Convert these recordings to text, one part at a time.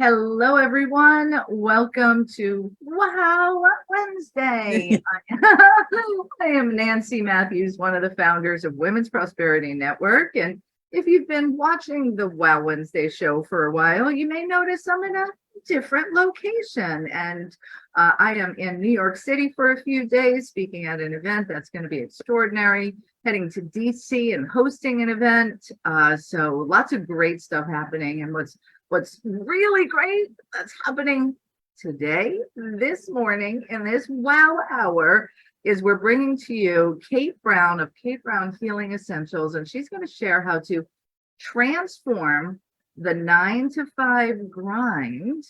Hello, everyone. Welcome to Wow Wednesday. I am Nancy Matthews, one of the founders of Women's Prosperity Network. And if you've been watching the Wow Wednesday show for a while, you may notice I'm in a different location. And I am in New York City for a few days, speaking at an event that's going to be extraordinary, heading to DC and hosting an event. So lots of great stuff happening. And what's really great that's happening today, this morning, in this wow hour, is we're bringing to you Kate Brown of Kate Brown Healing Essentials, and she's going to share how to transform the 9 to 5 grind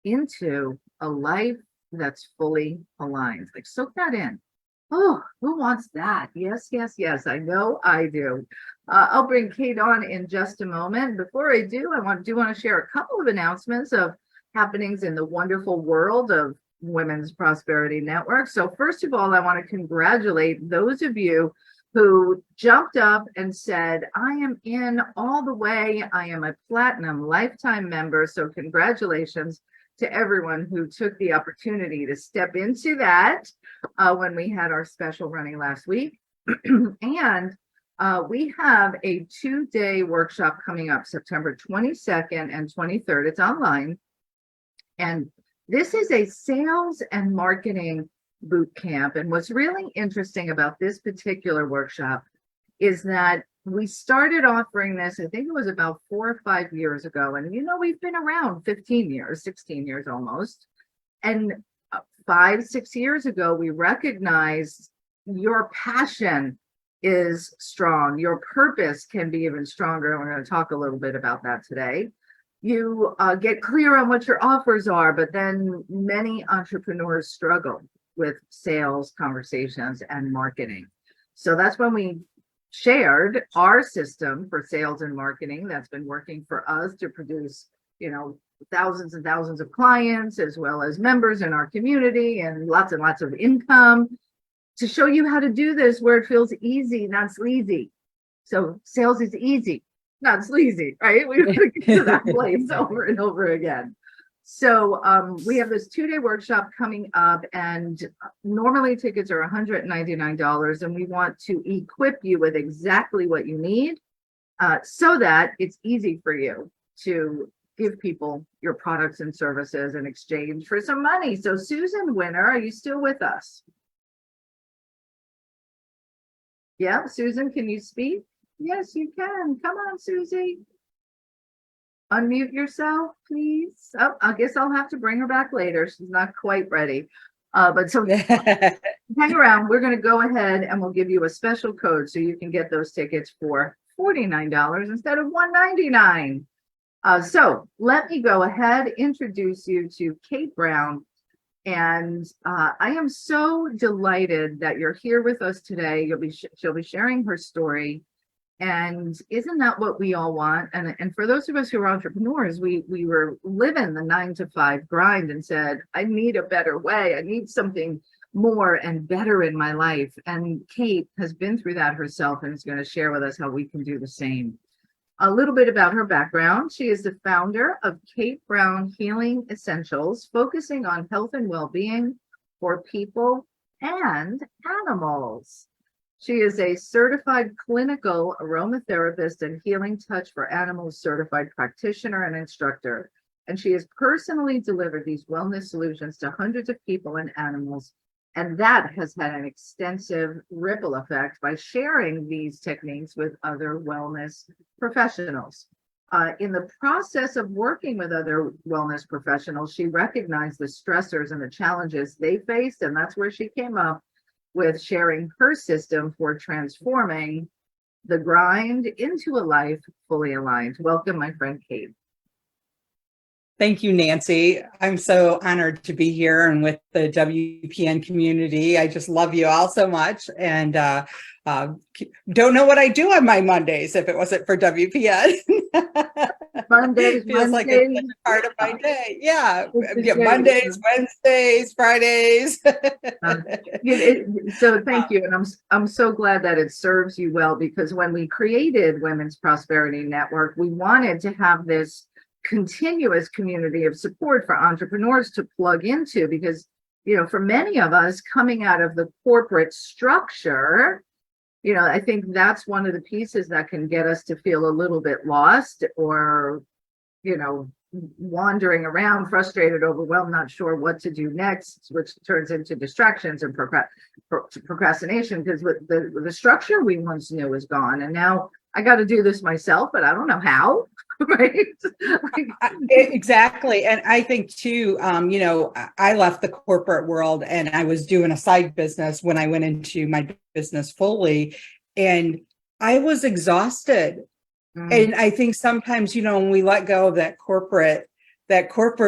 into a life that's fully aligned. Like, soak that in. Oh, who wants that? Yes, yes, yes. I know I do. I'll bring Kate on in just a moment. Before I do, I want to share a couple of announcements of happenings in the wonderful world of Women's Prosperity Network. So first of all, I want to congratulate those of you who jumped up and said, I am in all the way. I am a platinum lifetime member. So congratulations to everyone who took the opportunity to step into that when we had our special running last week. And we have a 2-day workshop coming up September 22nd and 23rd. It's online. And this is a sales and marketing boot camp. And what's really interesting about this particular workshop is that we started offering this, I think it was about 4 or 5 years ago. And, we've been around 15 years, 16 years almost. And 5, 6 years ago, we recognized your passion is strong. Your purpose can be even stronger. And we're going to talk a little bit about that today. You get clear on what your offers are, but then many entrepreneurs struggle with sales conversations and marketing. So that's when we shared our system for sales and marketing that's been working for us to produce, thousands and thousands of clients, as well as members in our community and lots of income, to show you how to do this where it feels easy, not sleazy. So sales is easy, not sleazy, right? We got to get to that place over and over again. So we have this 2-day workshop coming up, and normally tickets are $199, and we want to equip you with exactly what you need so that it's easy for you to give people your products and services in exchange for some money. So Susan Winner, are you still with us? Yeah, Susan, can you speak? Yes, you can. Come on, Susie. Unmute yourself, please. Oh, I guess I'll have to bring her back later. She's not quite ready. But so hang around. We're going to go ahead and we'll give you a special code so you can get those tickets for $49 instead of $199. So let me go ahead, introduce you to Kate Brown. And I am so delighted that you're here with us today. She'll be sharing her story. And isn't that what we all want? And for those of us who are entrepreneurs, we were living the 9 to 5 grind and said, I need a better way. I need something more and better in my life. And Kate has been through that herself and is going to share with us how we can do the same. A little bit about her background. She is the founder of Kate Brown Healing Essentials, focusing on health and well-being for people and animals. She is a certified clinical aromatherapist and healing touch for animals certified practitioner and instructor. And she has personally delivered these wellness solutions to hundreds of people and animals. And that has had an extensive ripple effect by sharing these techniques with other wellness professionals. In the process of working with other wellness professionals, she recognized the stressors and the challenges they faced. And that's where she came up with sharing her system for transforming the grind into a life fully aligned. Welcome, my friend Kate. Thank you, Nancy. I'm so honored to be here and with the WPN community. I just love you all so much, and don't know what I do on my Mondays if it wasn't for WPN. Mondays, feels like it's such a part of my day. Yeah, Mondays, Wednesdays, Fridays. So thank you, and I'm so glad that it serves you well, because when we created Women's Prosperity Network, we wanted to have this continuous community of support for entrepreneurs to plug into, because, for many of us coming out of the corporate structure, I think that's one of the pieces that can get us to feel a little bit lost, or, wandering around, frustrated, overwhelmed, not sure what to do next, which turns into distractions and procrastination, because the structure we once knew is gone. And now I got to do this myself, but I don't know how. Right. Exactly. And I think too, I left the corporate world and I was doing a side business when I went into my business fully, and I was exhausted. And I think sometimes, when we let go of that corporate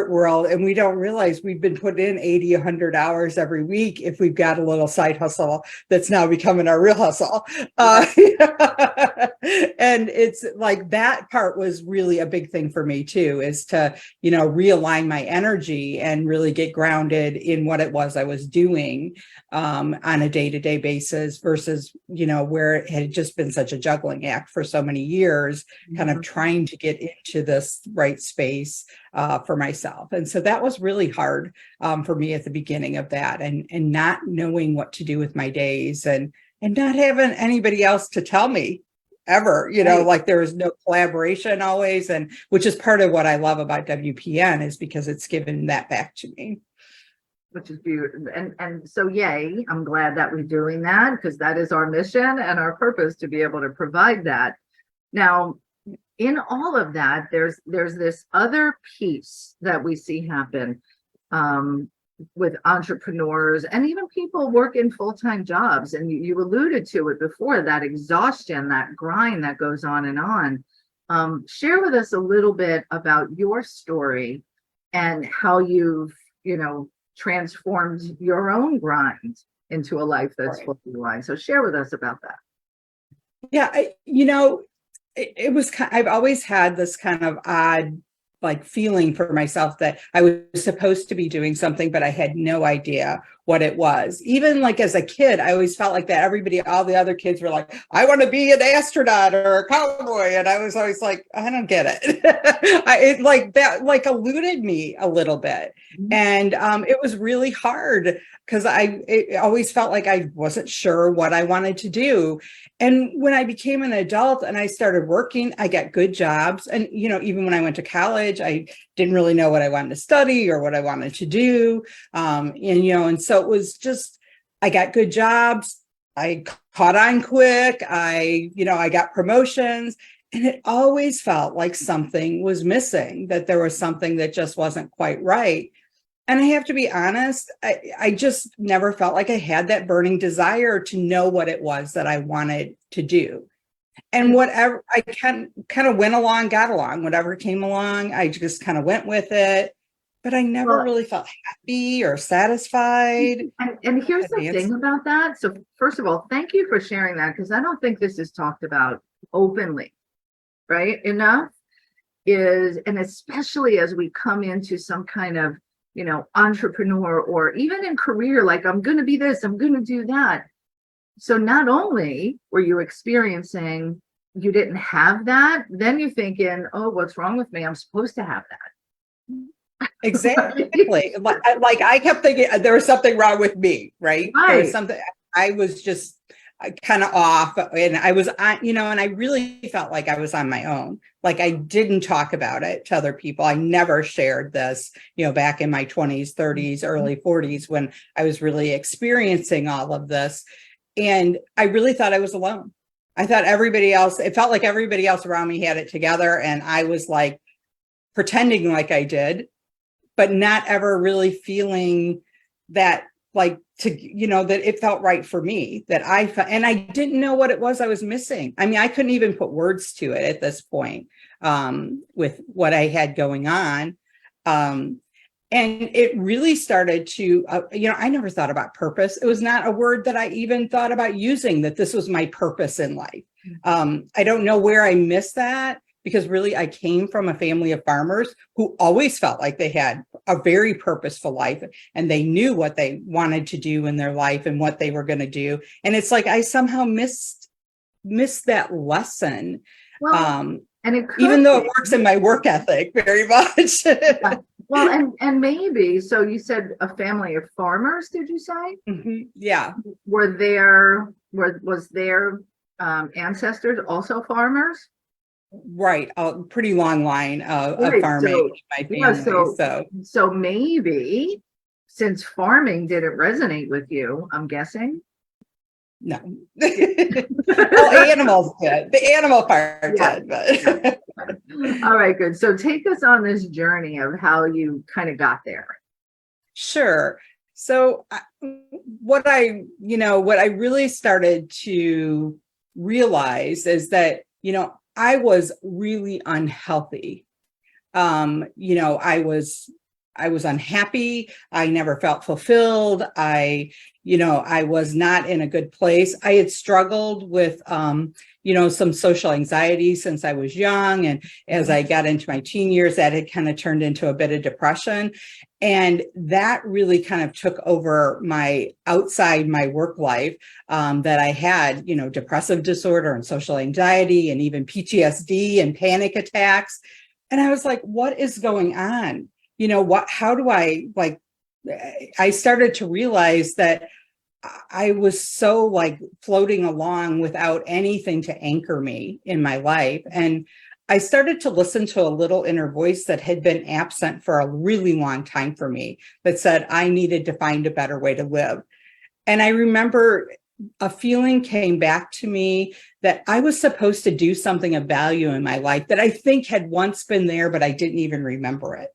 world, and we don't realize we've been put in 80, 100 hours every week if we've got a little side hustle that's now becoming our real hustle. And it's like that part was really a big thing for me too, is to, realign my energy and really get grounded in what it was I was doing on a day-to-day basis versus, where it had just been such a juggling act for so many years, kind of trying to get into this right space for myself. And so that was really hard for me at the beginning of that, and not knowing what to do with my days, and not having anybody else to tell me ever, Right. like there was no collaboration always, and which is part of what I love about WPN, is because it's given that back to me. Which is beautiful. And so, yay, I'm glad that we're doing that, because that is our mission and our purpose, to be able to provide that. Now, in all of that, there's this other piece that we see happen with entrepreneurs and even people working full-time jobs. And you alluded to it before, that exhaustion, that grind that goes on and on. Share with us a little bit about your story and how you've, transformed your own grind into a life that's fully aligned. So share with us about that. Yeah, it was I've always had this kind of odd feeling for myself that I was supposed to be doing something, but I had no idea what it was. Even as a kid, I always felt like that all the other kids were like, I want to be an astronaut or a cowboy. And I was always like, I don't get it. It eluded me a little bit. And it was really hard, because it always felt like I wasn't sure what I wanted to do. And when I became an adult and I started working, I got good jobs. And, even when I went to college, I didn't really know what I wanted to study or what I wanted to do. And so it was just, I got good jobs. I caught on quick. I got promotions, and it always felt like something was missing, that there was something that just wasn't quite right. And I have to be honest, I just never felt like I had that burning desire to know what it was that I wanted to do. And whatever, I kind of went along, got along, whatever came along, I just kind of went with it. But I never really felt happy or satisfied. And here's the thing about that. So first of all, thank you for sharing that, because I don't think this is talked about openly, right? Enough and especially as we come into some kind of entrepreneur, or even in career, like I'm going to be this, I'm going to do that. So not only were you experiencing, you didn't have that, then you're thinking, oh, what's wrong with me? I'm supposed to have that. Exactly. I kept thinking there was something wrong with me, right? There was something, I was just kind of off, and I was, and I really felt like I was on my own. I didn't talk about it to other people. I never shared this, back in my 20s, 30s, early 40s, when I was really experiencing all of this. And I really thought I was alone. I thought it felt like everybody else around me had it together. And I was pretending like I did, but not ever really feeling that that it felt right for me, and I didn't know what it was I was missing. I mean, I couldn't even put words to it at this point, with what I had going on. And it really started to, I never thought about purpose. It was not a word that I even thought about using, that this was my purpose in life. I don't know where I missed that, because really I came from a family of farmers who always felt like they had a very purposeful life, and they knew what they wanted to do in their life and what they were going to do. And it's like I somehow missed that lesson. Well, And it could even though be. it works in my work ethic very much. Yeah. Well, and maybe, so you said a family of farmers, did you say? Yeah. Was their ancestors also farmers? Right. A pretty long line of Right. farming So, in my yeah, family. so So so maybe since farming didn't resonate with you, I'm guessing. no. Well, animals did. The animal part Yeah. did, but All right, good. So take us on this journey of how you kind of got there. sure. So what I really started to realize is that, I was really unhealthy. I was unhappy. I never felt fulfilled. I was not in a good place. I had struggled with, some social anxiety since I was young. And as I got into my teen years, that had kind of turned into a bit of depression. And that really kind of took over outside my work life, that I had, depressive disorder and social anxiety and even PTSD and panic attacks. And I was like, what is going on? How do I started to realize that I was so floating along without anything to anchor me in my life. And I started to listen to a little inner voice that had been absent for a really long time for me that said I needed to find a better way to live. And I remember a feeling came back to me that I was supposed to do something of value in my life that I think had once been there, but I didn't even remember it.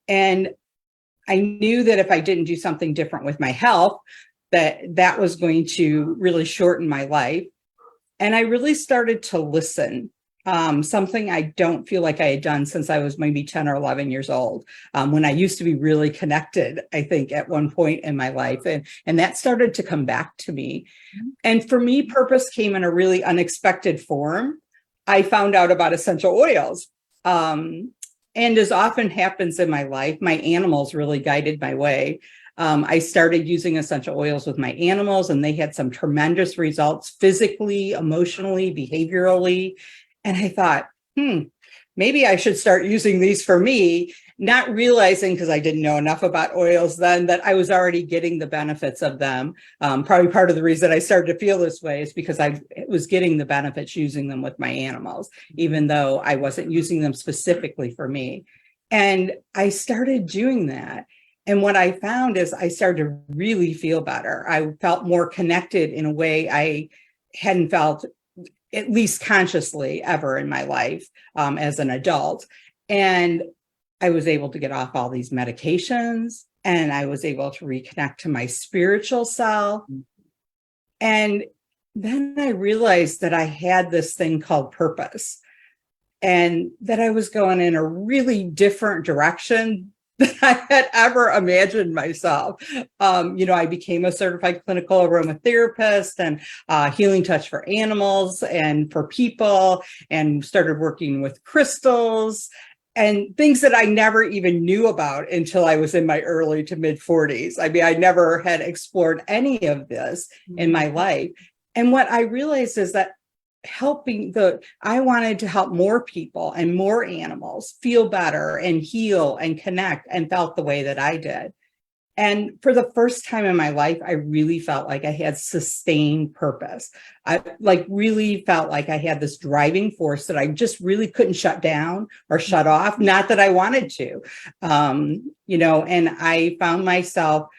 And I knew that if I didn't do something different with my health, that was going to really shorten my life. And I really started to listen, something I don't feel like I had done since I was maybe 10 or 11 years old, when I used to be really connected, I think, at one point in my life. And that started to come back to me. And for me, purpose came in a really unexpected form. I found out about essential oils. And as often happens in my life, my animals really guided my way. I started using essential oils with my animals, and they had some tremendous results physically, emotionally, behaviorally. And I thought, maybe I should start using these for me, not realizing, because I didn't know enough about oils then, that I was already getting the benefits of them. Probably part of the reason I started to feel this way is because I was getting the benefits using them with my animals, even though I wasn't using them specifically for me. And I started doing that. And what I found is I started to really feel better. I felt more connected in a way I hadn't felt, at least consciously, ever in my life, as an adult. And I was able to get off all these medications, and I was able to reconnect to my spiritual self. And then I realized that I had this thing called purpose, and that I was going in a really different direction than I had ever imagined myself. I became a certified clinical aromatherapist and healing touch for animals and for people, and started working with crystals and things that I never even knew about until I was in my early to mid 40s. I mean, I never had explored any of this in my life. And what I realized is that I wanted to help more people and more animals feel better and heal and connect, and felt the way that I did. And for the first time in my life, I really felt like I had sustained purpose. I really felt like I had this driving force that I just really couldn't shut down or shut off. Not that I wanted to, and I found myself,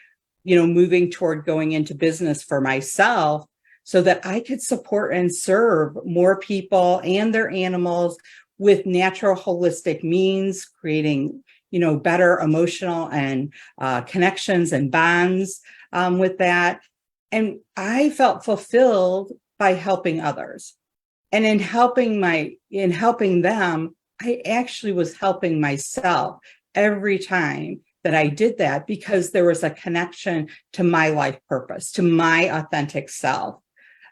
moving toward going into business for myself, so that I could support and serve more people and their animals with natural holistic means, creating, better emotional and connections and bonds with that. And I felt fulfilled by helping others. And in helping them, I actually was helping myself every time that I did that, because there was a connection to my life purpose, to my authentic self.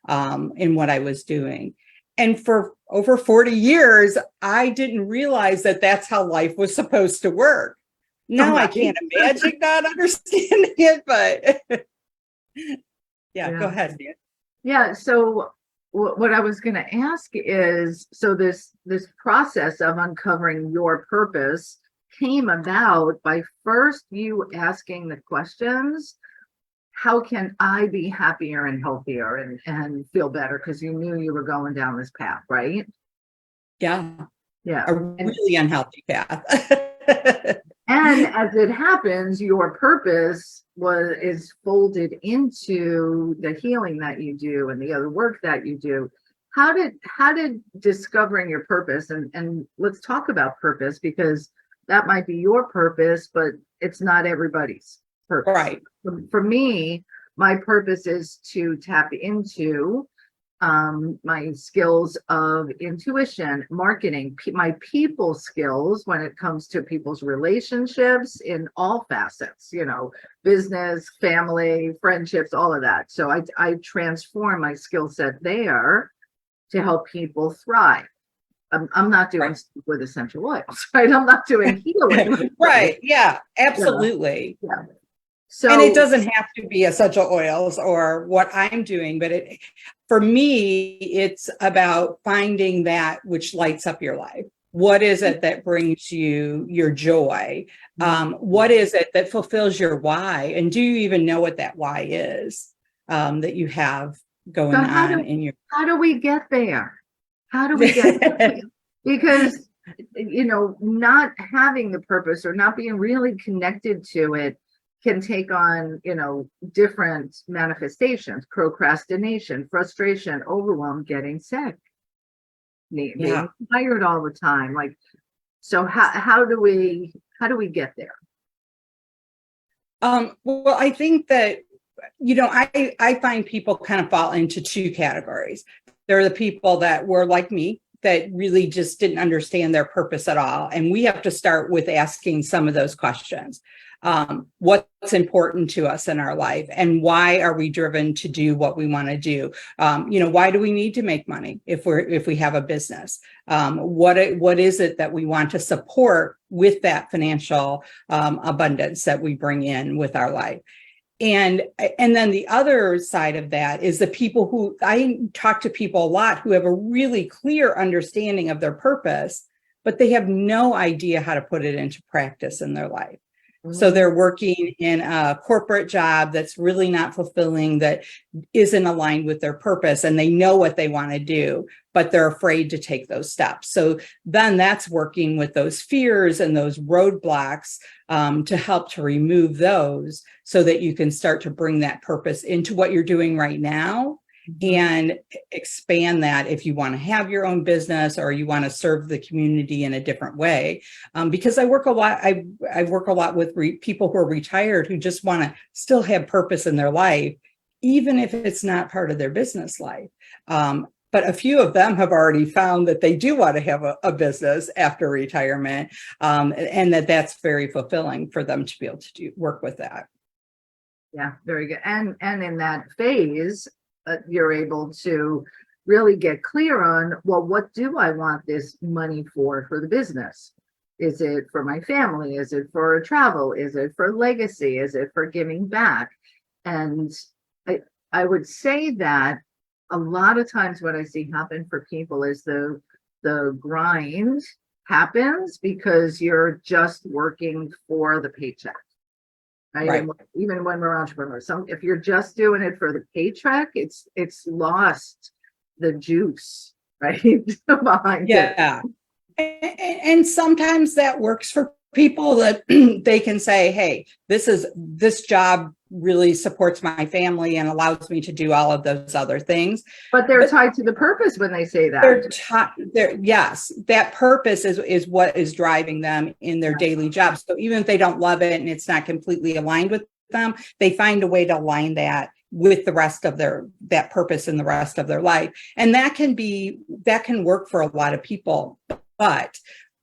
In what I was doing. And for over 40 years, I didn't realize that that's how life was supposed to work. Now I can't imagine not understanding it, but yeah, go ahead, Dan. Yeah. So what I was going to ask is, so this process of uncovering your purpose came about by first you asking the questions, how can I be happier and healthier and feel better? Because you knew you were going down this path, right? Yeah. Yeah. A And really unhealthy path. as it happens, your purpose is folded into the healing that you do and the other work that you do. How did discovering your purpose, and let's talk about purpose, because that might be your purpose, but it's not everybody's purpose. Right. For me, my purpose is to tap into my skills of intuition, marketing, my people skills when it comes to people's relationships in all facets, business, family, friendships, all of that. So I transform my skill set there to help people thrive. I'm not doing stuff with essential oils, right? I'm not doing healing. Right. Yeah, absolutely. Yeah. And it So doesn't have to be essential oils or what I'm doing, but for me, it's about finding that which lights up your life. What is it that brings you your joy? What is it that fulfills your why? And do you even know what that why is that you have going on in your? How do we get there? How do we get there? Because, not having the purpose or not being really connected to it can take on, different manifestations: procrastination, frustration, overwhelm, getting sick, being tired all the time. Like, so how do we get there? Well, I think that, I find people kind of fall into two categories. There are the people that were like me, that really just didn't understand their purpose at all. And we have to start with asking some of those questions. What's important to us in our life, and why are we driven to do what we want to do? Why do we need to make money if we have a business? What is it that we want to support with that financial abundance that we bring in with our life? And then the other side of that is the people who, I talk to people a lot who have a really clear understanding of their purpose, but they have no idea how to put it into practice in their life. So they're working in a corporate job that's really not fulfilling, that isn't aligned with their purpose, and they know what they want to do, but they're afraid to take those steps. So then that's working with those fears and those roadblocks to help to remove those so that you can start to bring that purpose into what you're doing right now and expand that if you want to have your own business or you want to serve the community in a different way. Because I work a lot, I work a lot with people who are retired who just want to still have purpose in their life, even if it's not part of their business life. But a few of them have already found that they do want to have a business after retirement, and that's very fulfilling for them to be able to work with that. Yeah, very good. And in that phase, you're able to really get clear on, well, what do I want this money for the business? Is it for my family? Is it for travel? Is it for legacy? Is it for giving back? And I would say that a lot of times what I see happen for people is the grind happens because you're just working for the paycheck. Right? Even when we're entrepreneurs, if you're just doing it for the paycheck, it's lost the juice, right? Behind it. And sometimes that works for people, that they can say, hey, this job really supports my family and allows me to do all of those other things. But they're tied to the purpose when they say that. Yes, that purpose is what is driving them in their daily jobs. So even if they don't love it and it's not completely aligned with them, they find a way to align that with the rest of that purpose in the rest of their life. And that can work for a lot of people. But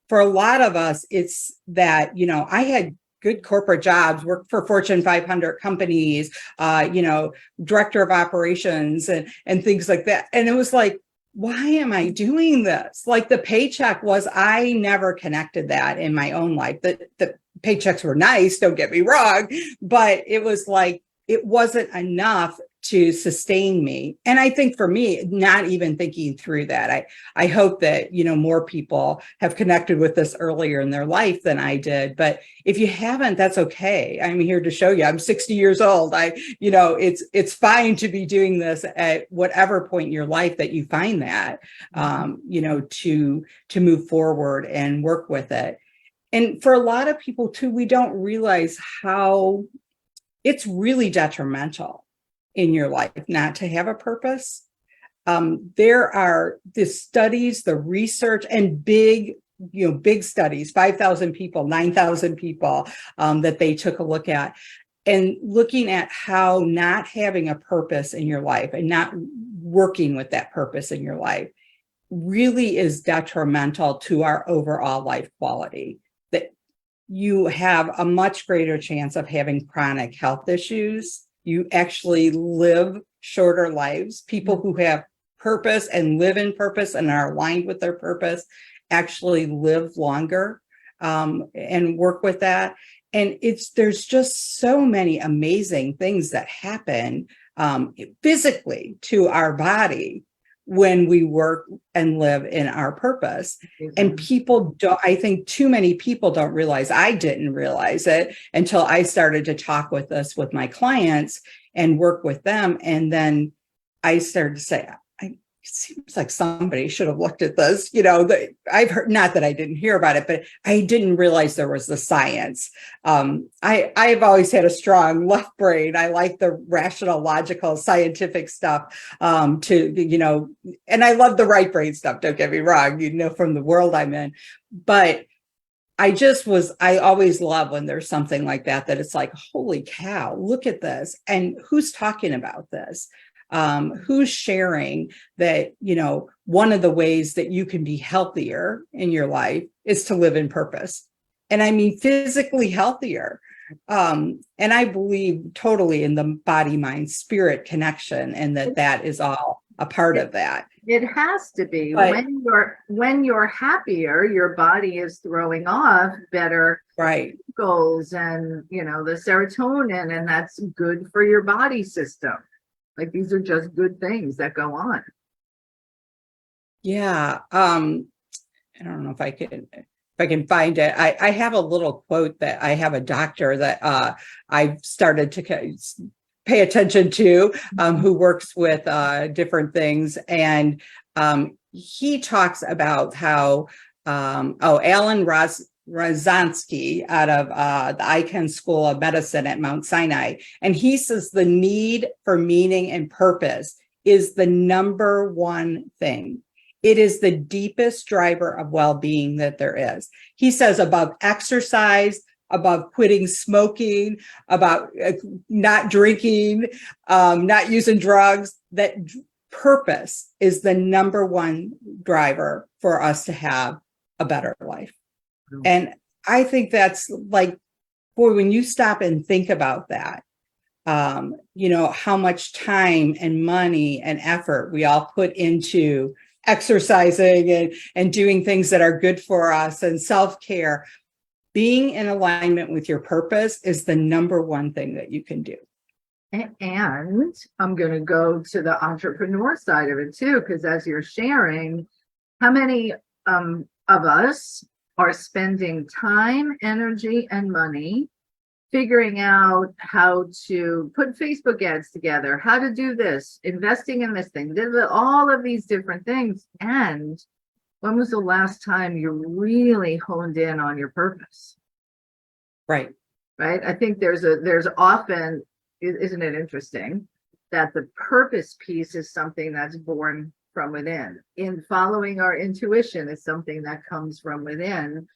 for a lot of us, it's that, I had good corporate jobs, worked for Fortune 500 companies, director of operations and things like that. And it was like, why am I doing this? Like, the paycheck I never connected that in my own life. The paychecks were nice, don't get me wrong, but it was like, it wasn't enough to sustain me. And I think for me, not even thinking through that, I hope that, more people have connected with this earlier in their life than I did. But if you haven't, that's okay. I'm here to show you. I'm 60 years old. It's fine to be doing this at whatever point in your life that you find that, to move forward and work with it. And for a lot of people too, we don't realize how it's really detrimental in your life not to have a purpose. There are the studies, the research, and big studies, 5,000 people, 9,000 people that they took a look at, and looking at how not having a purpose in your life and not working with that purpose in your life really is detrimental to our overall life quality. That you have a much greater chance of having chronic health issues. You actually live shorter lives. People who have purpose and live in purpose and are aligned with their purpose actually live longer, and work with that. And there's just so many amazing things that happen physically to our body when we work and live in our purpose. And people don't, I think too many people don't realize, I didn't realize it until I started to talk with with my clients and work with them. And then I started to say, it seems like somebody should have looked at this, I've heard, not that I didn't hear about it, but I didn't realize there was the science. I've always had a strong left brain. I like the rational, logical, scientific stuff, and I love the right brain stuff. Don't get me wrong, from the world I'm in, but I always love when there's something like that it's like, holy cow, look at this. And who's talking about this? Who's sharing that, one of the ways that you can be healthier in your life is to live in purpose. And I mean, physically healthier. And I believe totally in the body, mind, spirit connection, and that is all a part of that. It has to be. But when you're happier, your body is throwing off better goals and, the serotonin, and that's good for your body system. Like, these are just good things that go on. Yeah. I don't know if I can find it. I have a little quote that I have a doctor that I've started to pay attention to, who works with different things. And he talks about how, Alan Rozanski out of the Icahn School of Medicine at Mount Sinai. And he says the need for meaning and purpose is the number one thing. It is the deepest driver of well-being that there is. He says above exercise, above quitting smoking, about not drinking, not using drugs, that purpose is the number one driver for us to have a better life. And I think that's like, boy, when you stop and think about that, how much time and money and effort we all put into exercising and doing things that are good for us and self-care. Being in alignment with your purpose is the number one thing that you can do. And I'm going to go to the entrepreneur side of it too, because as you're sharing, how many of us are spending time, energy, and money figuring out how to put Facebook ads together, how to do this, investing in this thing, all of these different things. And when was the last time you really honed in on your purpose? Right. I think there's often, isn't it interesting that the purpose piece is something that's born from within. In following our intuition is something that comes from within.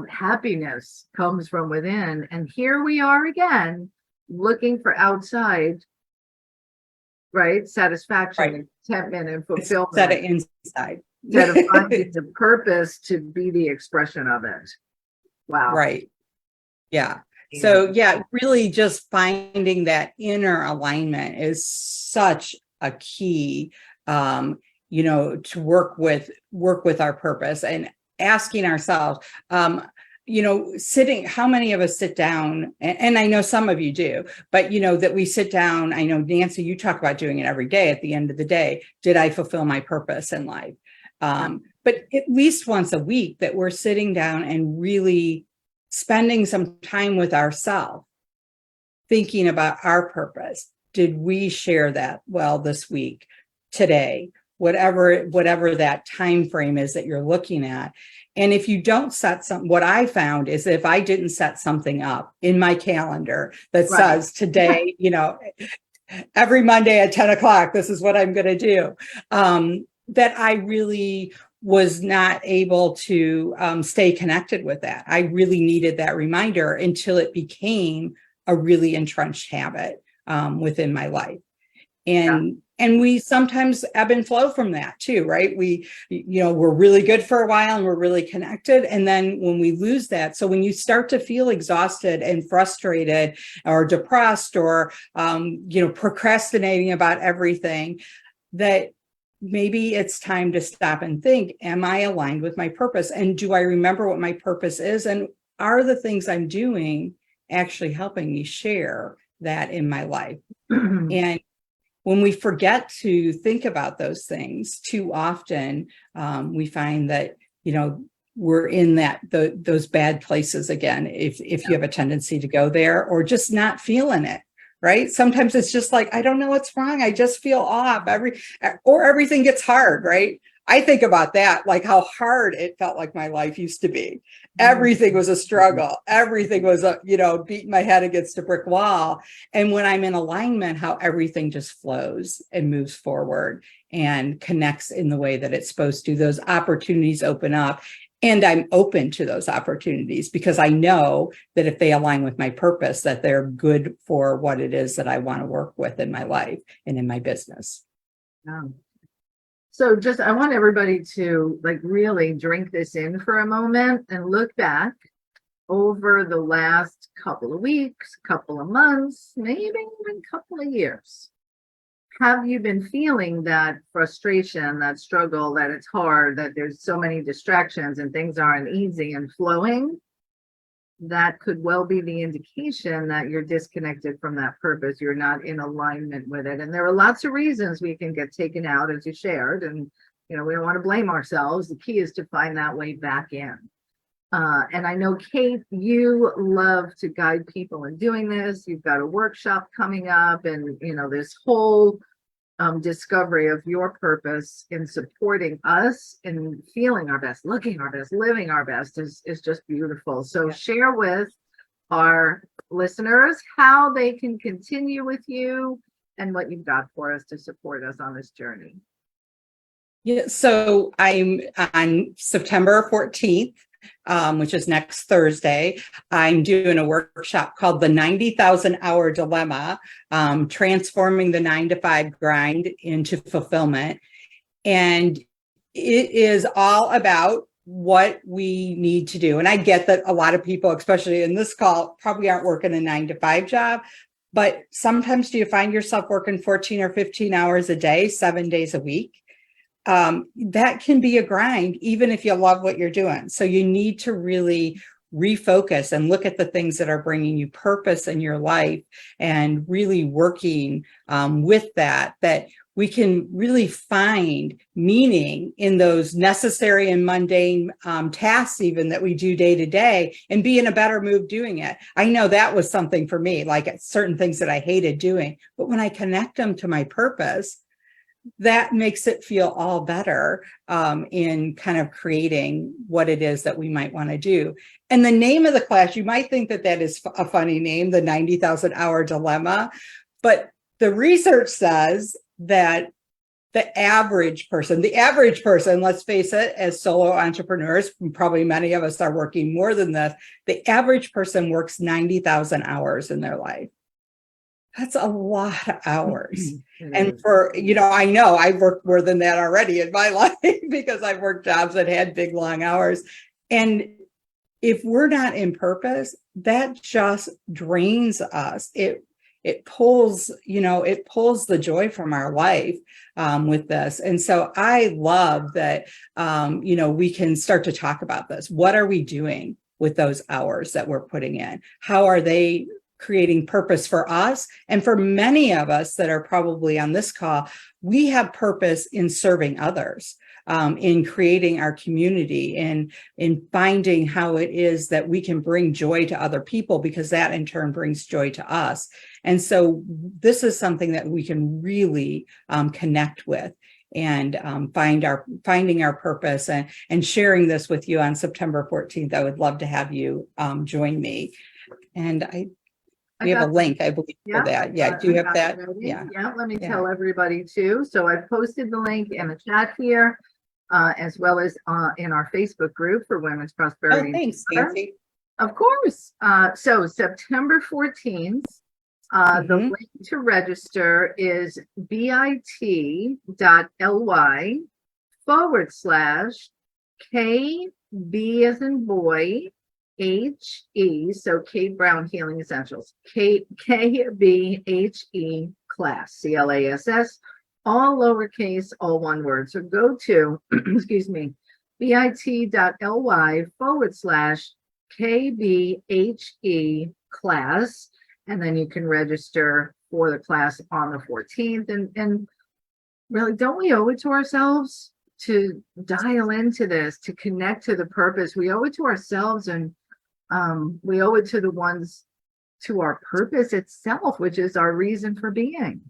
Happiness comes from within. And here we are again, looking for outside, satisfaction, contentment, and fulfillment. Set it inside. Instead of finding the purpose to be the expression of it. Wow. Right. Yeah. So really just finding that inner alignment is such a key, to work with our purpose and asking ourselves, sitting, how many of us sit down, and I know some of you do, but that we sit down. I know, Nancy, you talk about doing it every day. At the end of the day, did I fulfill my purpose in life? But at least once a week that we're sitting down and really spending some time with ourselves, thinking about our purpose. Did we share that well this week, today, whatever that time frame is that you're looking at? And if you don't set something, what I found is if I didn't set something up in my calendar that says today, every Monday at 10 o'clock, this is what I'm going to do, that I really was not able to stay connected with that. I really needed that reminder until it became a really entrenched habit within my life. And we sometimes ebb and flow from that too, right? We're really good for a while and we're really connected. And then when we lose that, so when you start to feel exhausted and frustrated or depressed or, procrastinating about everything, that maybe it's time to stop and think, am I aligned with my purpose? And do I remember what my purpose is? And are the things I'm doing actually helping me share that in my life? And when we forget to think about those things too often, we find that, we're in those bad places again, if you have a tendency to go there or just not feeling it. Right? Sometimes it's just like, I don't know what's wrong. I just feel off or everything gets hard, right? I think about that, like how hard it felt like my life used to be. Everything was a struggle. Everything was beating my head against a brick wall. And when I'm in alignment, how everything just flows and moves forward and connects in the way that it's supposed to. Those opportunities open up. And I'm open to those opportunities because I know that if they align with my purpose, that they're good for what it is that I want to work with in my life and in my business. So I want everybody to really drink this in for a moment and look back over the last couple of weeks, couple of months, maybe even couple of years. Have you been feeling that frustration, that struggle, that it's hard, that there's so many distractions and things aren't easy and flowing? That could well be the indication that you're disconnected from that purpose. You're not in alignment with it. And there are lots of reasons we can get taken out, as you shared. And, we don't want to blame ourselves. The key is to find that way back in. And I know, Kate, you love to guide people in doing this. You've got a workshop coming up and, this whole discovery of your purpose in supporting us in feeling our best, looking our best, living our best is just beautiful. So share with our listeners how they can continue with you and what you've got for us to support us on this journey. Yeah, so I'm on September 14th. Which is next Thursday, I'm doing a workshop called the 90,000 Hour Dilemma, transforming the 9-to-5 grind into fulfillment. And it is all about what we need to do. And I get that a lot of people, especially in this call, probably aren't working a 9-to-5 job, but sometimes do you find yourself working 14 or 15 hours a day, 7 days a week? That can be a grind, even if you love what you're doing. So you need to really refocus and look at the things that are bringing you purpose in your life and really working with that we can really find meaning in those necessary and mundane tasks even that we do day to day and be in a better mood doing it. I know that was something for me, like certain things that I hated doing, but when I connect them to my purpose, that makes it feel all better in kind of creating what it is that we might want to do. And the name of the class, you might think that is a funny name, the 90,000 Hour Dilemma, but the research says that the average person, let's face it, as solo entrepreneurs, probably many of us are working more than this, the average person works 90,000 hours in their life. That's a lot of hours. And I know I've worked more than that already in my life because I've worked jobs that had big, long hours. And if we're not in purpose, that just drains us. It pulls the joy from our life with this. And so I love that, we can start to talk about this. What are we doing with those hours that we're putting in? How are they creating purpose for us? And for many of us that are probably on this call, we have purpose in serving others, in creating our community, and in finding how it is that we can bring joy to other people, because that in turn brings joy to us. And so this is something that we can really connect with, and finding our purpose, and sharing this with you on September 14th. I would love to have you join me. And we have a link, I believe, for that. Yeah, do you have that? Yeah, let me tell everybody too. So I've posted the link in the chat here, as well as in our Facebook group for Women's Prosperity. Oh, thanks, Nancy. Of course. So September 14th, the link to register is bit.ly/KB as in boy, HE, so Kate Brown Healing Essentials, KBHE class, CLASS, all lowercase, all one word. So go to, excuse me, bit.ly/KBHE class, and then you can register for the class on the 14th. And really, don't we owe it to ourselves to dial into this, to connect to the purpose? We owe it to ourselves, and we owe it to the ones, to our purpose itself, which is our reason for being.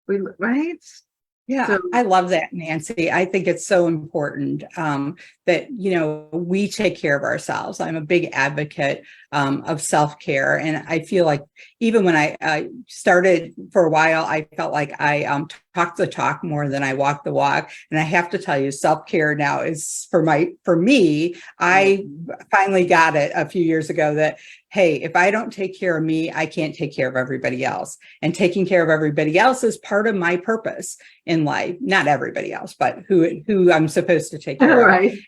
Right? Yeah, So, I love that, Nancy. I think it's so important that, we take care of ourselves. I'm a big advocate of self-care. And I feel like even when I started for a while, I felt like I talked the talk more than I walked the walk. And I have to tell you, self-care now is for me, I finally got it a few years ago that, hey, if I don't take care of me, I can't take care of everybody else. And taking care of everybody else is part of my purpose in life. Not everybody else, but who I'm supposed to take care right. of.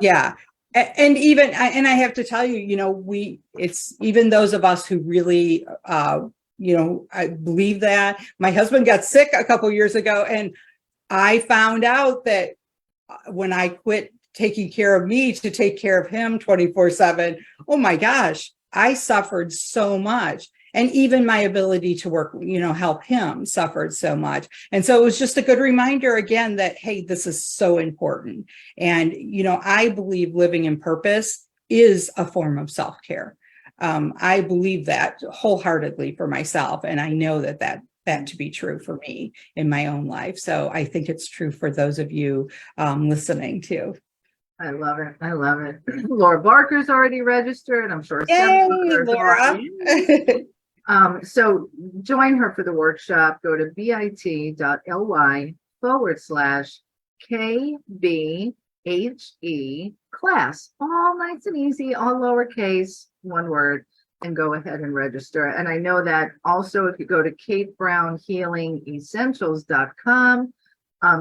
Yeah. And even, and I have to tell you, it's even those of us who really, I believe that. My husband got sick a couple years ago, and I found out that when I quit taking care of me to take care of him 24/7, oh my gosh, I suffered so much. And even my ability to work, help him suffered so much. And so it was just a good reminder again that, hey, this is so important. And, I believe living in purpose is a form of self-care. I believe that wholeheartedly for myself. And I know that to be true for me in my own life. So I think it's true for those of you listening too. I love it. I love it. Laura Barker's already registered. I'm sure. Yay, Laura. So join her for the workshop. Go to bit.ly/KBHE class. All nice and easy, all lowercase, one word, and go ahead and register. And I know that also if you go to katebrownhealingessentials.com,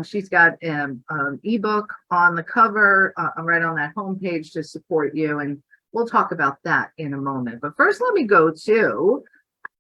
she's got an ebook on the cover, right on that homepage to support you. And we'll talk about that in a moment. But first, let me go to,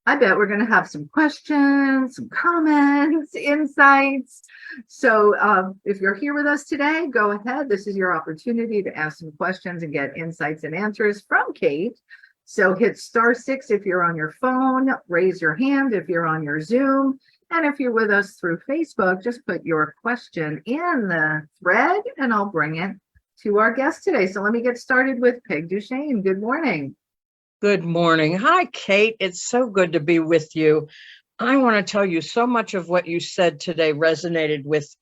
I bet we're going to have some questions, some comments, insights. So if you're here with us today, go ahead. This is your opportunity to ask some questions and get insights and answers from Kate. So hit *6 if you're on your phone, raise your hand if you're on your Zoom. And if you're with us through Facebook, just put your question in the thread and I'll bring it to our guest today. So let me get started with Peg Duchesne. Good morning. Good morning. Hi, Kate. It's so good to be with you. I want to tell you, so much of what you said today resonated with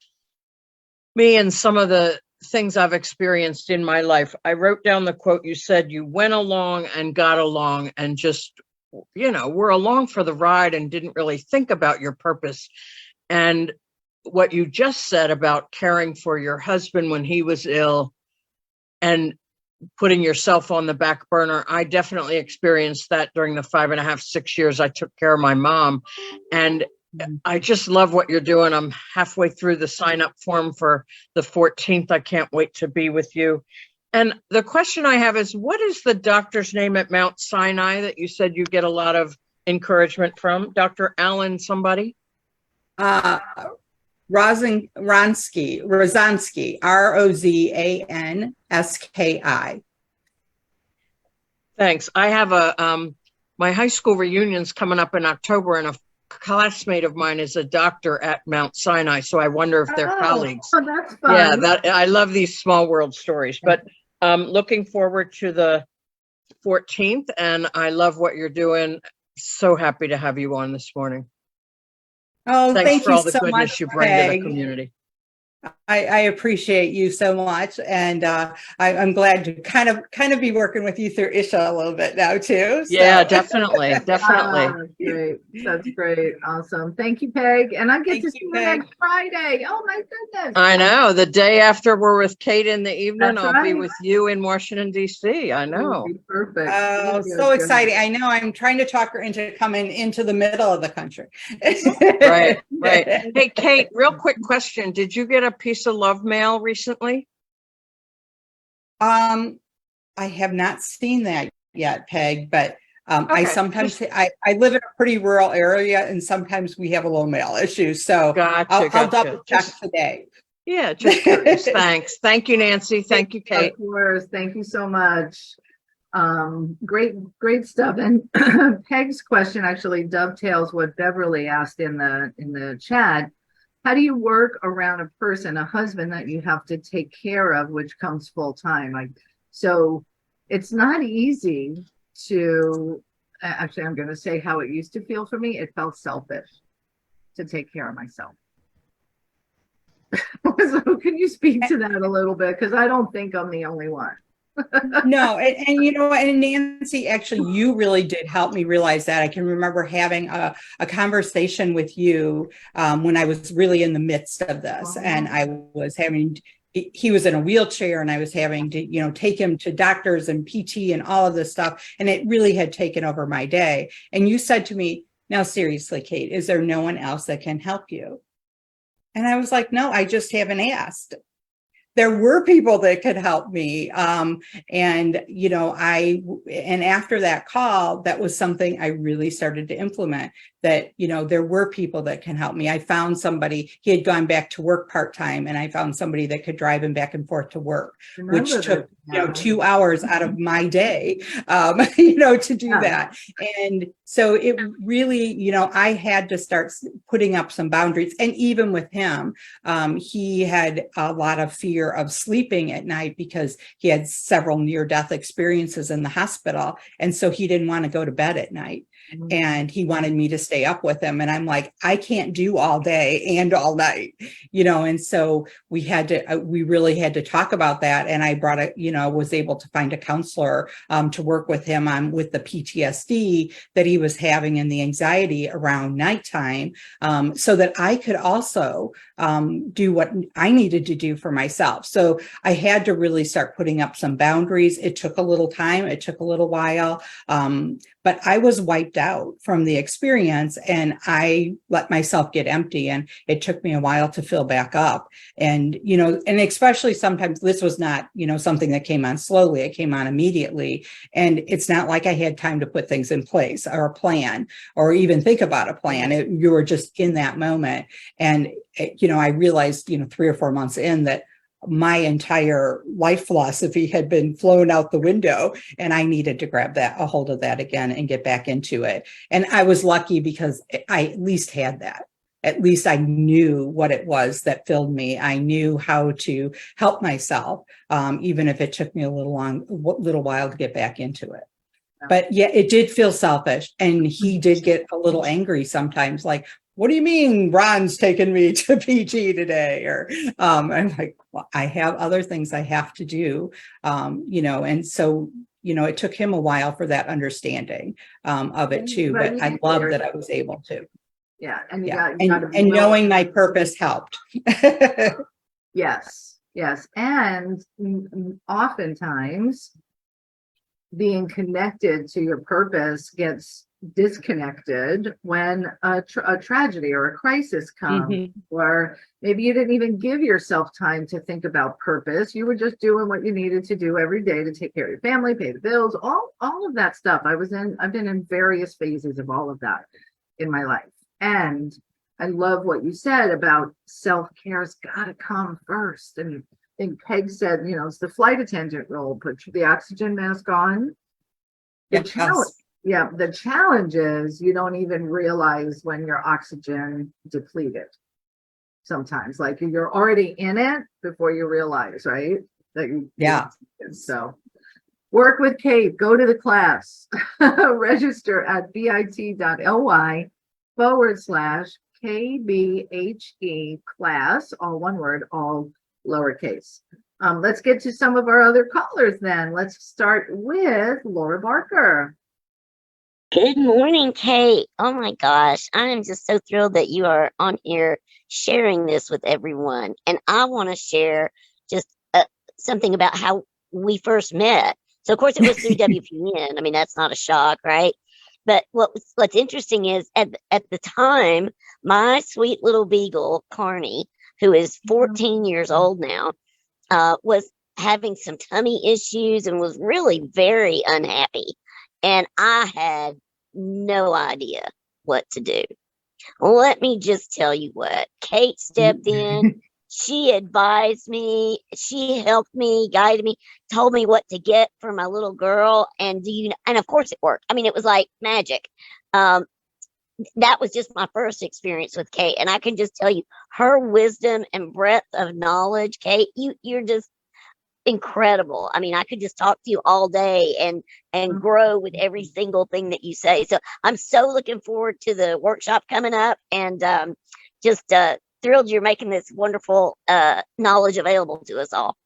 me and some of the things I've experienced in my life. I wrote down the quote you said: you went along and got along and just, were along for the ride and didn't really think about your purpose. And what you just said about caring for your husband when he was ill and putting yourself on the back burner. I definitely experienced that during the 5.5, 6 years I took care of my mom. And I just love what you're doing. I'm halfway through the sign up form for the 14th. I can't wait to be with you. And the question I have is, what is the doctor's name at Mount Sinai that you said you get a lot of encouragement from? Dr. Alan somebody? Rozansky, Rozanski, Rozanski. Thanks. I have my high school reunion's coming up in October, and a classmate of mine is a doctor at Mount Sinai. So I wonder if they're colleagues. Oh, that's fun. Yeah, that I love these small world stories. But looking forward to the 14th, and I love what you're doing. So happy to have you on this morning. Oh, Thanks thank for you all the so goodness much, you bring to the Peg. community. I appreciate you so much, and I'm glad to kind of be working with you through Isha a little bit now too. Yeah, So. definitely. Great. That's great. Awesome. Thank you, Peg. And I get Thank to you, see you Peg. next Friday. Oh my goodness. I know. The day after we're with Kate in the evening, That's I'll be right. with you in Washington, D.C. I It'll know. be perfect. Oh, Good, so good. exciting. I know I'm trying to talk her into coming into the middle of the country. Right. Hey, Kate, real quick question. Did you get a piece of love mail recently? I have not seen that yet, Peg, but I Okay, sometimes I live in a pretty rural area, and sometimes we have a little mail issue. So I'll double check today. Yeah, just curious. Thanks. Thank you, Nancy. Thank you, Kate. Of course. Thank you so much. Great stuff. And Peg's question actually dovetails what Beverly asked in the chat. How do you work around a person, a husband that you have to take care of, which comes full time? So it's not easy to, actually, I'm going to say how it used to feel for me. It felt selfish to take care of myself. So can you speak to that a little bit? Because I don't think I'm the only one. No, and you know, and Nancy, actually, you really did help me realize that. I can remember having a conversation with you when I was really in the midst of this, and I was having, he was in a wheelchair, and I was having to, you know, take him to doctors and PT and all of this stuff, and it really had taken over my day. And you said to me, "Now, seriously, Kate, is there no one else that can help you?" And I was like, "No, I just haven't asked." There were people that could help me. And, you know, and after that call, that was something I really started to implement, that, you know, there were people that can help me. I found somebody, he had gone back to work part-time, and I found somebody that could drive him back and forth to work, which took, you know, 2 hours out of my day, you know, to do that. And so it really, you know, I had to start putting up some boundaries. And even with him, he had a lot of fear of sleeping at night because he had several near-death experiences in the hospital. And so he didn't want to go to bed at night. And he wanted me to stay up with him. And I'm like, I can't do all day and all night, you know? And so we really had to talk about that. And I was able to find a counselor to work with him on with the PTSD that he was having and the anxiety around nighttime, so that I could also do what I needed to do for myself. So I had to really start putting up some boundaries. It took a little time. It took a little while. But I was wiped out from the experience, and I let myself get empty, and it took me a while to fill back up. And, you know, and especially sometimes this was not, you know, something that came on slowly. It came on immediately. And it's not like I had time to put things in place or a plan or even think about a plan. You were just in that moment. And, you know, I realized, you know, 3 or 4 months in that my entire life philosophy had been flown out the window, and I needed to grab a hold of that again and get back into it. And I was lucky because I at least had that. At least I knew what it was that filled me. I knew how to help myself, even if it took me a little while to get back into it. But yeah, it did feel selfish. And he did get a little angry sometimes, like, what do you mean Ron's taking me to PT today? Or I'm like, well, I have other things I have to do, you know, and so, you know, it took him a while for that understing of it too. But I love that I was able to. Yeah. And and knowing my purpose helped. Yes. And oftentimes being connected to your purpose gets disconnected when a tragedy or a crisis comes, or maybe you didn't even give yourself time to think about purpose. You were just doing what you needed to do every day to take care of your family, pay the bills, all of that stuff. I've been in various phases of all of that in my life. And I love what you said about self-care's got to come first. I mean, I think Peg said, you know, it's the flight attendant role, put the oxygen mask on, The challenge, Yes. yeah, the challenge is you don't even realize when you're oxygen depleted. Sometimes, like you're already in it before you realize, right? That you, Yeah. so work with Kate, go to the class, register at bit.ly/KBHE class, all one word, all lowercase. Let's get to some of our other callers then. Let's start with Laura Barker. Good morning, Kate. Oh my gosh, I am just so thrilled that you are on here sharing this with everyone. And I want to share just something about how we first met. So, of course, it was through WPN. I mean, that's not a shock, right? But what's interesting is at the time, my sweet little beagle, Carney, who is 14 years old now, was having some tummy issues and was really very unhappy. And I had no idea what to do. Let me just tell you what. Kate stepped in. She advised me. She helped me, guided me, told me what to get for my little girl. And and of course it worked. I mean, it was like magic. That was just my first experience with Kate. And I can just tell you her wisdom and breadth of knowledge, Kate, you're just incredible. I mean, I could just talk to you all day and grow with every single thing that you say. So I'm so looking forward to the workshop coming up, and just thrilled you're making this wonderful knowledge available to us all.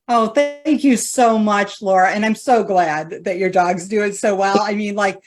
Oh, thank you so much, Laura. And I'm so glad that your dog's doing so well. I mean, like,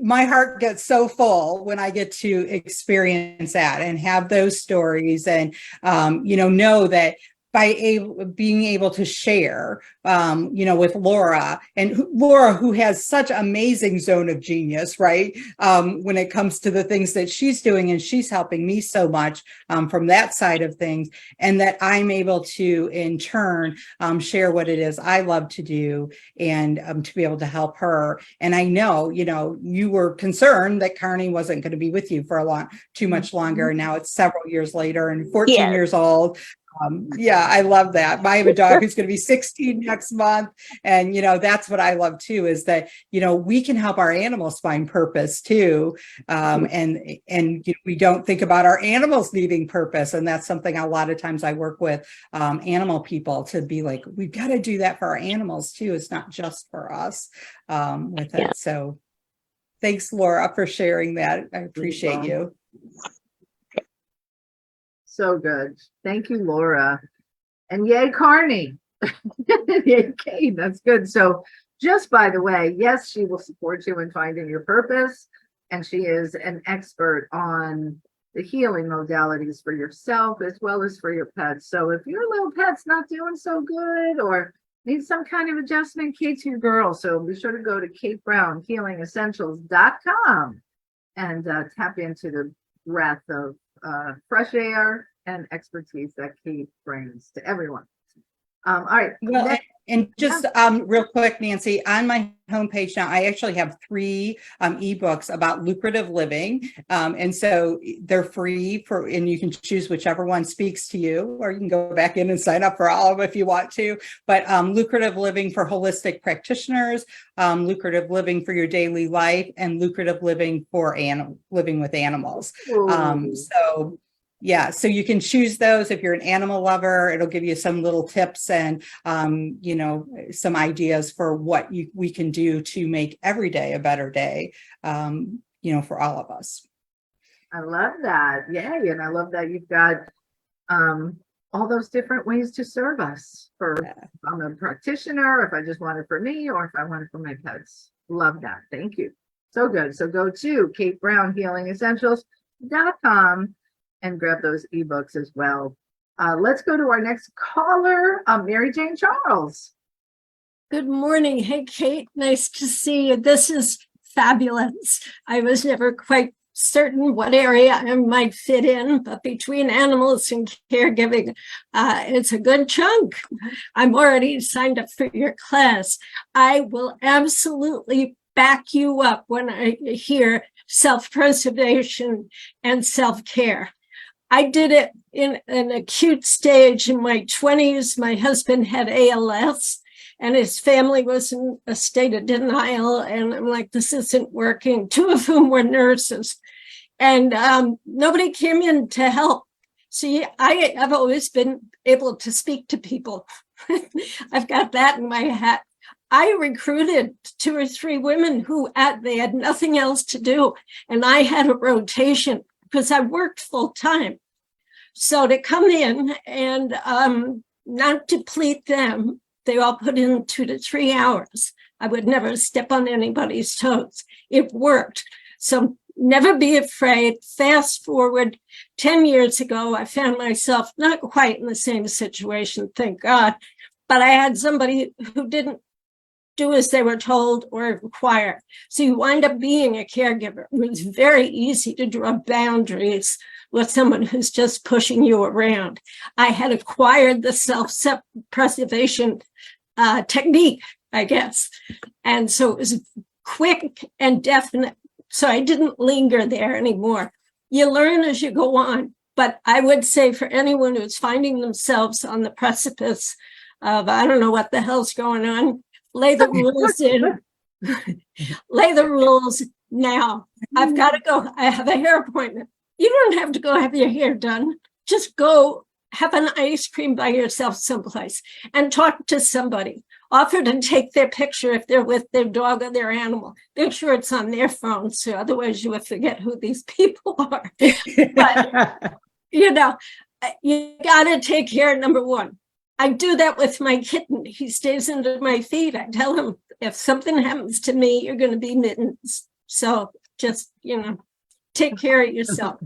my heart gets so full when I get to experience that and have those stories, and know that by being able to share, with Laura, and Laura, who has such amazing zone of genius, right? When it comes to the things that she's doing, and she's helping me so much from that side of things, and that I'm able to, in turn, share what it is I love to do, and to be able to help her. And I know, you were concerned that Carney wasn't going to be with you for too much longer. And now it's several years later and 14 years old. Yeah, I love that. I have a dog who's going to be 16 next month. And, that's what I love too, is that, we can help our animals find purpose too. And we don't think about our animals needing purpose. And that's something a lot of times I work with animal people to be like, we've got to do that for our animals too. It's not just for us with it. So thanks, Laura, for sharing that. I appreciate you. So good. Thank you, Laura. And yay, Carney. Yay, Kate. That's good. So just by the way, yes, she will support you in finding your purpose. And she is an expert on the healing modalities for yourself as well as for your pets. So if your little pet's not doing so good or needs some kind of adjustment, Kate's your girl. So be sure to go to KateBrownHealingEssentials.com and tap into the breath of fresh air and expertise that Kate brings to everyone. All right. Well, and just real quick, Nancy, on my homepage now, I actually have 3 ebooks about lucrative living. And so they're free and you can choose whichever one speaks to you, or you can go back in and sign up for all of them if you want to. But lucrative living for holistic practitioners, lucrative living for your daily life, and lucrative living for living with animals. So yeah, so you can choose those. If you're an animal lover, it'll give you some little tips and, some ideas for what we can do to make every day a better day, for all of us. I love that. Yay. And I love that you've got all those different ways to serve us. If I'm a practitioner, if I just want it for me, or if I want it for my pets. Love that. Thank you. So good. So go to KateBrownHealingEssentials.com and grab those ebooks as well. Let's go to our next caller, Mary Jane Charles. Good morning. Hey, Kate. Nice to see you. This is fabulous. I was never quite certain what area I might fit in, but between animals and caregiving, it's a good chunk. I'm already signed up for your class. I will absolutely back you up when I hear self-preservation and self-care. I did it in an acute stage in my 20s. My husband had ALS, and his family was in a state of denial. And I'm like, this isn't working. Two of whom were nurses, and nobody came in to help. See, I've always been able to speak to people. I've got that in my hat. I recruited 2 or 3 women who they had nothing else to do. And I had a rotation because I worked full time. So to come in and not deplete them, they all put in 2 to 3 hours. I would never step on anybody's toes. It worked. So never be afraid. Fast forward 10 years ago, I found myself not quite in the same situation, thank God, but I had somebody who didn't do as they were told or require. So you wind up being a caregiver. It was very easy to draw boundaries with someone who's just pushing you around. I had acquired the self-preservation technique, I guess. And so it was quick and definite. So I didn't linger there anymore. You learn as you go on. But I would say for anyone who's finding themselves on the precipice of, I don't know what the hell's going on, lay the rules in. Lay the rules now. I've got to go. I have a hair appointment. You don't have to go have your hair done. Just go have an ice cream by yourself someplace and talk to somebody. Offer to take their picture if they're with their dog or their animal. Make sure it's on their phone, so otherwise you would forget who these people are. But, you know, you got to take care of number one. I do that with my kitten. He stays under my feet. I tell him, if something happens to me, you're going to be mittens. So just, take care of yourself.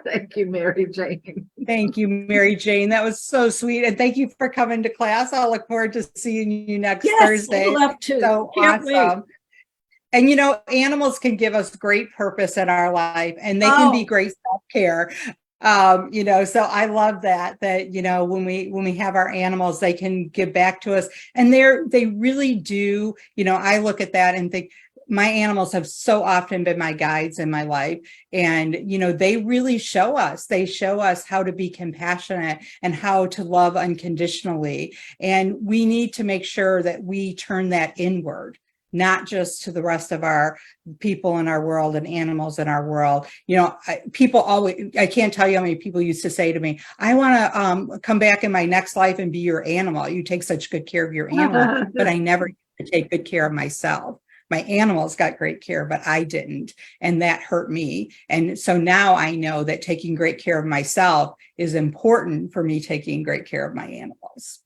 Thank you, Mary Jane. Thank you, Mary Jane. That was so sweet. And thank you for coming to class. I'll look forward to seeing you next Thursday. I'd love to. So Can't awesome. wait. And, animals can give us great purpose in our life, and they can be great self-care. So I love that when we have our animals, they can give back to us, and they really do. I look at that and think, my animals have so often been my guides in my life. And, they really show us how to be compassionate and how to love unconditionally. And we need to make sure that we turn that inward, not just to the rest of our people in our world and animals in our world. People always, I can't tell you how many people used to say to me, I want to come back in my next life and be your animal. You take such good care of your animal, but I never take good care of myself. My animals got great care, but I didn't. And that hurt me. And so now I know that taking great care of myself is important for me taking great care of my animals.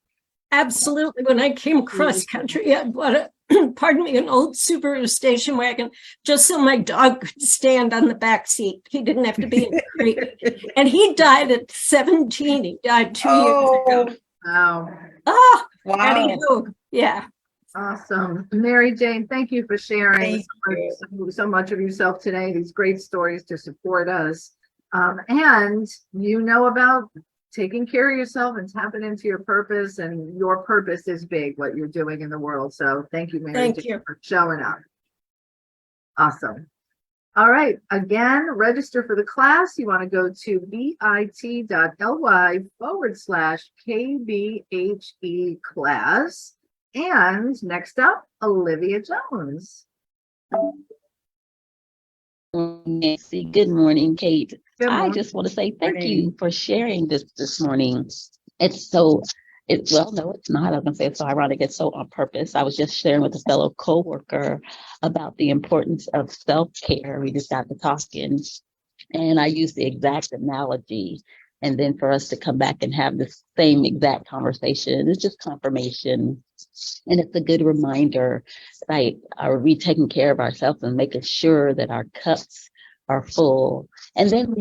Absolutely. When I came cross country, I bought an old Subaru station wagon just so my dog could stand on the back seat. He didn't have to be in the crate. And he died at 17. He died 2 years ago. Wow. Oh, Wow. Anywho, yeah. Awesome. Mary Jane, thank you for sharing so much of yourself today, these great stories to support us. And about taking care of yourself and tapping into your purpose, and your purpose is big, what you're doing in the world. So thank you, Mary Jane, for showing up. Awesome. All right. Again, register for the class. You want to go to bit.ly/KBHE class. And next up, Olivia Jones. Nancy, good morning, Kate. Good morning. I just want to say thank you for sharing this morning. No, it's not. I was gonna say it's so ironic. It's so on purpose. I was just sharing with a fellow coworker about the importance of self-care. We just got to talking, and I used the exact analogy. And then for us to come back and have the same exact conversation, it's just confirmation. And it's a good reminder, right? Are we taking care of ourselves and making sure that our cups are full? And then,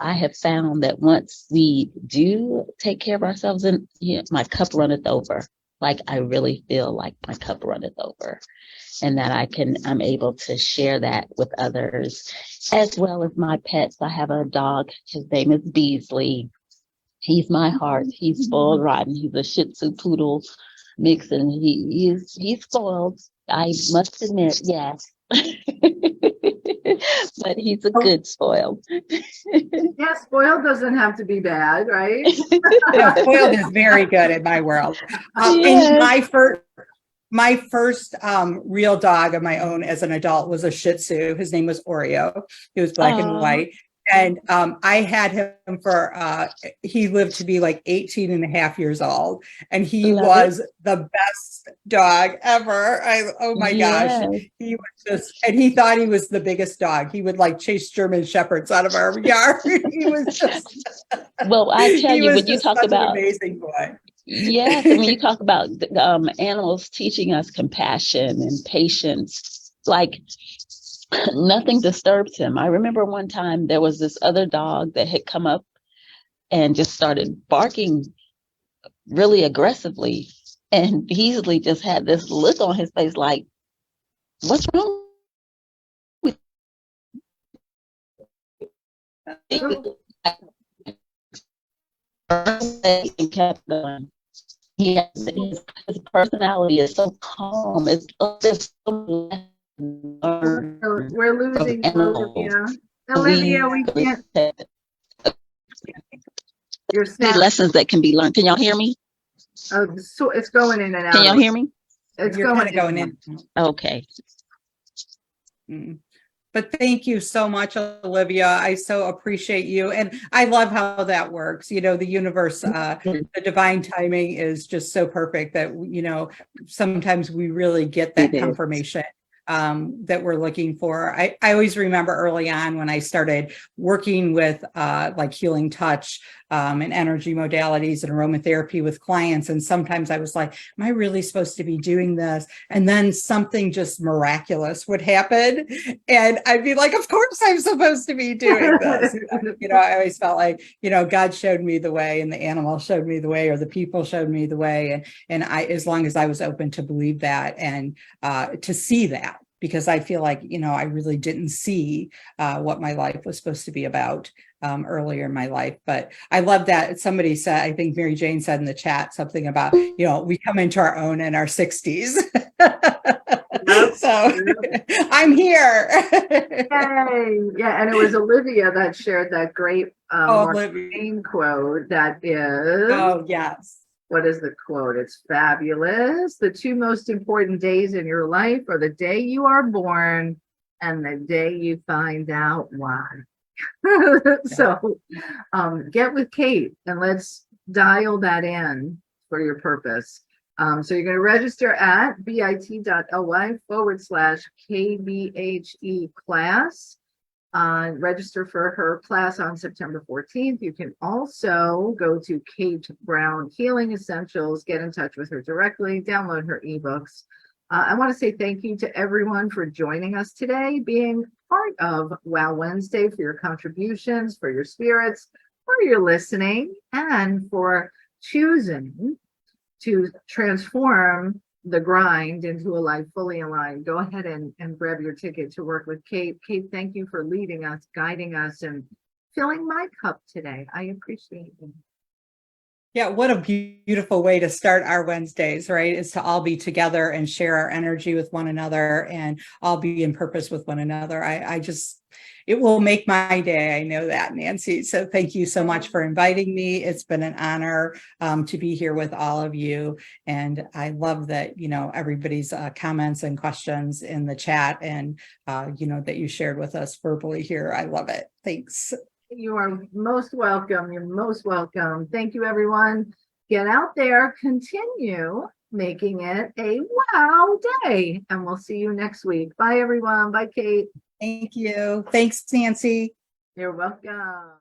I have found that once we do take care of ourselves, and my cup runneth over. Like, I really feel like my cup runneth over, and that I'm able to share that with others, as well as my pets. I have a dog. His name is Beasley. He's my heart. He's spoiled rotten. He's a Shih Tzu poodle mix, and he's spoiled. I must admit, yes. But he's a good spoiled. Yeah, spoiled doesn't have to be bad, right? Spoiled is very good in my world. Yes. In My first real dog of my own as an adult was a Shih Tzu. His name was Oreo. He was black and Aw. white. And I had him for, he lived to be like 18 and a half years old. And he Love it. was the best dog ever. Oh my gosh. Yes. He was just, and he thought he was the biggest dog. He would like chase German Shepherds out of our yard. He was just, Well, I tell he you, was when you just talk such an about amazing boy. yes, and when you talk about animals teaching us compassion and patience, like nothing disturbs him. I remember one time there was this other dog that had come up and just started barking really aggressively. And Beasley just had this look on his face like, what's wrong with you? And kept going. His personality is so calm. It's just so We're losing animals. Olivia. Olivia, we can't. You're Many snapping. lessons that can be learned. Can y'all hear me? So it's going in and out. Can y'all hear me? It's You're kind of going in. in. Okay. Mm. But thank you so much, Olivia. I so appreciate you. And I love how that works. You know, the universe, the divine timing is just so perfect that, you know, sometimes we really get that It is. confirmation that we're looking for. I always remember early on when I started working with like healing touch and energy modalities and aromatherapy with clients. And sometimes I was like, am I really supposed to be doing this? And then something just miraculous would happen. And I'd be like, of course I'm supposed to be doing this. You know, I always felt like, you know, God showed me the way and the animal showed me the way or the people showed me the way. And I, as long as I was open to believe that and to see that, because I feel like, you know, I really didn't see what my life was supposed to be about earlier in my life. But I love that somebody said, I think Mary Jane said in the chat something about, you know, we come into our own in our 60s. So I'm here. Yay. Yeah, and it was Olivia that shared that great Mundane quote that is, oh, yes. What is the quote? It's fabulous. The two most important days in your life are the day you are born and the day you find out why. So get with Kate and let's dial that in for your purpose. So you're going to register at bit.ly/KBHE class. Register for her class on September 14th. You can also go to Kate Brown Healing Essentials, get in touch with her directly, download her ebooks. I want to say thank you to everyone for joining us today, being part of Wow Wednesday, for your contributions, for your spirits, for your listening, and for choosing to transform the grind into a life fully aligned. Go ahead and grab your ticket to work with Kate. Kate, thank you for leading us, guiding us, and filling my cup today. I appreciate you. Yeah, what a beautiful way to start our Wednesdays, right? Is to all be together and share our energy with one another and all be in purpose with one another. I just, it will make my day. I know that, Nancy. So thank you so much for inviting me. It's been an honor to be here with all of you. And I love that, you know, everybody's comments and questions in the chat and, you know, that you shared with us verbally here. I love it. Thanks. You are most welcome. You're most welcome. Thank you, everyone. Get out there, continue making it a wow day, and we'll see you next week. Bye, everyone. Bye, Kate. Thank you. Thanks, Nancy. You're welcome.